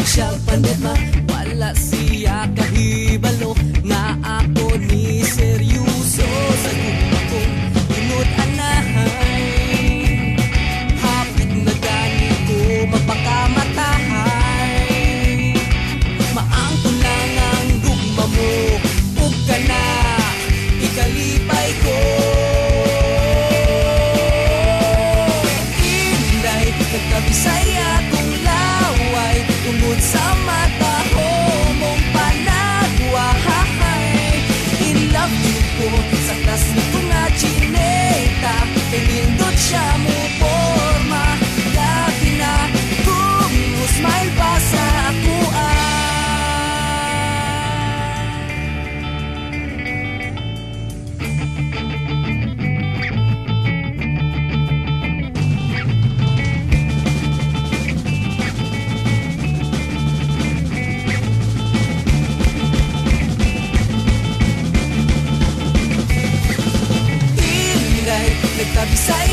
siya pandetma, wala siya kahibalo nga ako ni seryoso sa gusto kong inod anahay. Hapit na gani ko mapakamatay, maangko lang ang gugma mo ug ka na ikalipay ko. Inday nagkabisaya kong laway tungod sa mata ko mong panagwahay. In love you ko sa tas nito nga chineta, kay lindot siya mo forma, lagi na kung smile pa sa ako nagkabisay